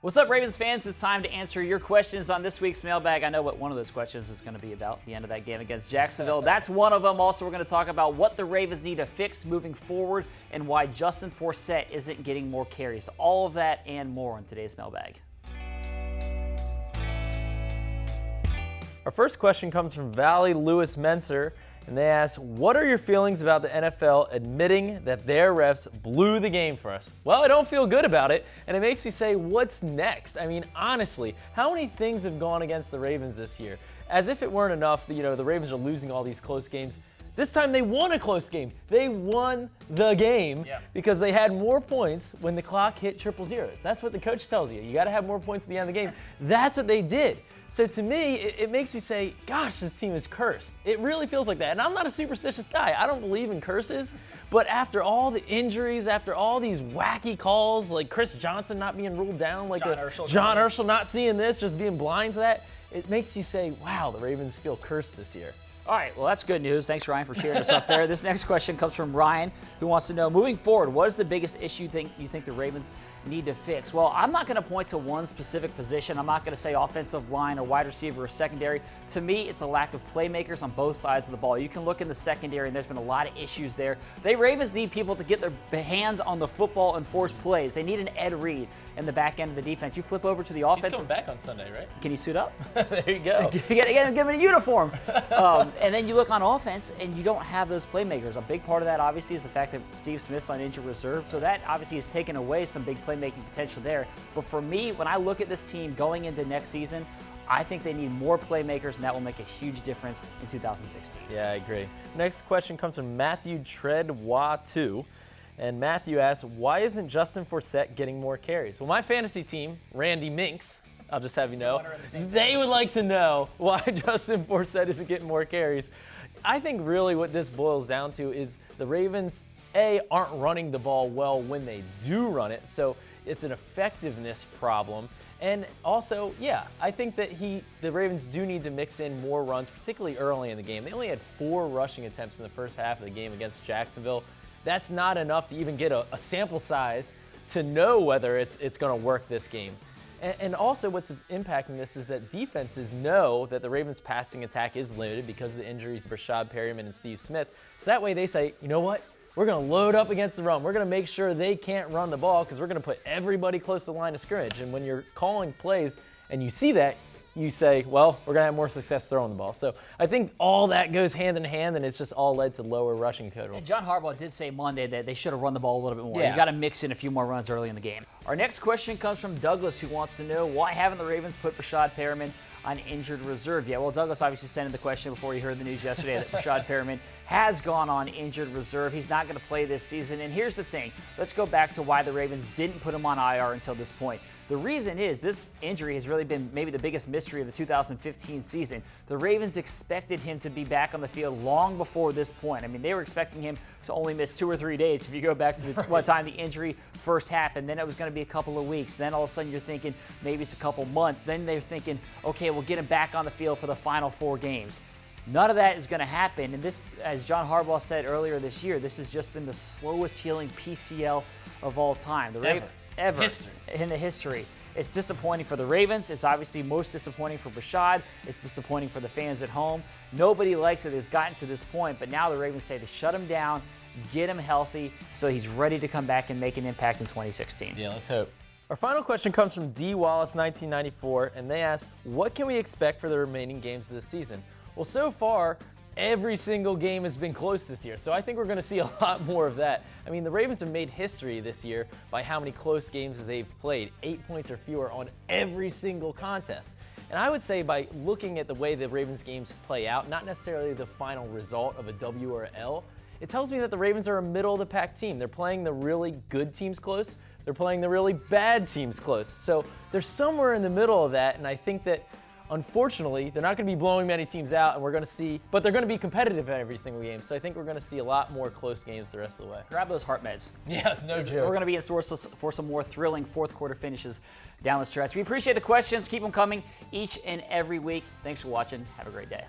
What's up, Ravens fans? It's time to answer your questions on this week's Mailbag. I know what one of those questions is going to be about, the end of that game against Jacksonville. That's one of them. Also, we're going to talk about what the Ravens need to fix moving forward and why Justin Forsett isn't getting more carries. All of that and more on today's Mailbag. Our first question comes from Valley Lewis Menser, and they ask, what are your feelings about the NFL admitting that their refs blew the game for us? Well, I don't feel good about it, and it makes me say, what's next? I mean, honestly, how many things have gone against the Ravens this year? As if it weren't enough, the Ravens are losing all these close games. This time they won a close game. They won the game because they had more points when the clock hit triple zeros. That's what the coach tells you. You got to have more points at the end of the game. That's what they did. So to me, it makes me say, gosh, this team is cursed. It really feels like that. And I'm not a superstitious guy. I don't believe in curses. But after all the injuries, after all these wacky calls, like Chris Johnson not being ruled down, like John Urschel not seeing this, just being blind to that, it makes you say, wow, the Ravens feel cursed this year. All right, well, that's good news. Thanks, Ryan, for cheering us up there. This next question comes from Ryan, who wants to know, moving forward, what is the biggest issue you think the Ravens need to fix? Well, I'm not going to point to one specific position. I'm not going to say offensive line or wide receiver or secondary. To me, it's a lack of playmakers on both sides of the ball. You can look in the secondary, and there's been a lot of issues there. The Ravens need people to get their hands on the football and force plays. They need an Ed Reed in the back end of the defense. You flip over to the offense. He's coming back on Sunday, right? Can you suit up? There you go. Give him a uniform. And then you look on offense, and you don't have those playmakers. A big part of that, obviously, is the fact that Steve Smith's on injured reserve. So that obviously has taken away some big playmaking potential there. But for me, when I look at this team going into next season, I think they need more playmakers, and that will make a huge difference in 2016. Yeah, I agree. Next question comes from Matthew Treadwa2. And Matthew asks, why isn't Justin Forsett getting more carries? Well, my fantasy team, Randy Minks, I'll just have you know, they would like to know why Justin Forsett isn't getting more carries. I think really what this boils down to is the Ravens, aren't running the ball well when they do run it, so it's an effectiveness problem. And also, I think that the Ravens do need to mix in more runs, particularly early in the game. They only had 4 rushing attempts in the first half of the game against Jacksonville. That's not enough to even get a sample size to know whether it's going to work this game. And also what's impacting this is that defenses know that the Ravens' passing attack is limited because of the injuries of Rashad Perriman and Steve Smith. So that way they say, you know what? We're going to load up against the run. We're going to make sure they can't run the ball because we're going to put everybody close to the line of scrimmage. And when you're calling plays and you see that, you say, well, we're going to have more success throwing the ball. So I think all that goes hand in hand, and it's just all led to lower rushing totals. And John Harbaugh did say Monday that they should have run the ball a little bit more. You got to mix in a few more runs early in the game. Our next question comes from Douglas, who wants to know, why haven't the Ravens put Rashad Perriman on injured reserve yet? Well, Douglas obviously sent in the question before he heard the news yesterday that Rashad Perriman has gone on injured reserve. He's not going to play this season. And here's the thing. Let's go back to why the Ravens didn't put him on IR until this point. The reason is this injury has really been maybe the biggest mystery of the 2015 season. The Ravens expected him to be back on the field long before this point. I mean, they were expecting him to only miss 2 or 3 days. If you go back to what time the injury first happened, then it was going to be a couple of weeks. Then all of a sudden you're thinking maybe it's a couple months. Then they're thinking, okay, we'll get him back on the field for the final 4 games. None of that is going to happen. And this, as John Harbaugh said earlier this year, this has just been the slowest healing PCL of all time. Ever in the history. It's disappointing for the Ravens. It's obviously most disappointing for Rashad. It's disappointing for the fans at home. Nobody likes it. It's gotten to this point, but now the Ravens say to shut him down, get him healthy, so he's ready to come back and make an impact in 2016. Yeah, let's hope. Our final question comes from D. Wallace 1994, and they ask, what can we expect for the remaining games of the season? Well, so far, every single game has been close this year, so I think we're going to see a lot more of that. I mean, the Ravens have made history this year by how many close games they've played, 8 points or fewer on every single contest. And I would say by looking at the way the Ravens games play out, not necessarily the final result of a W or an L, it tells me that the Ravens are a middle-of-the-pack team. They're playing the really good teams close. They're playing the really bad teams close. So they're somewhere in the middle of that, and I think that unfortunately, they're not going to be blowing many teams out, and we're going to see, but they're going to be competitive in every single game. So I think we're going to see a lot more close games the rest of the way. Grab those heart meds. Yeah, no joke. We're going to be in store for some more thrilling fourth quarter finishes down the stretch. We appreciate the questions. Keep them coming each and every week. Thanks for watching. Have a great day.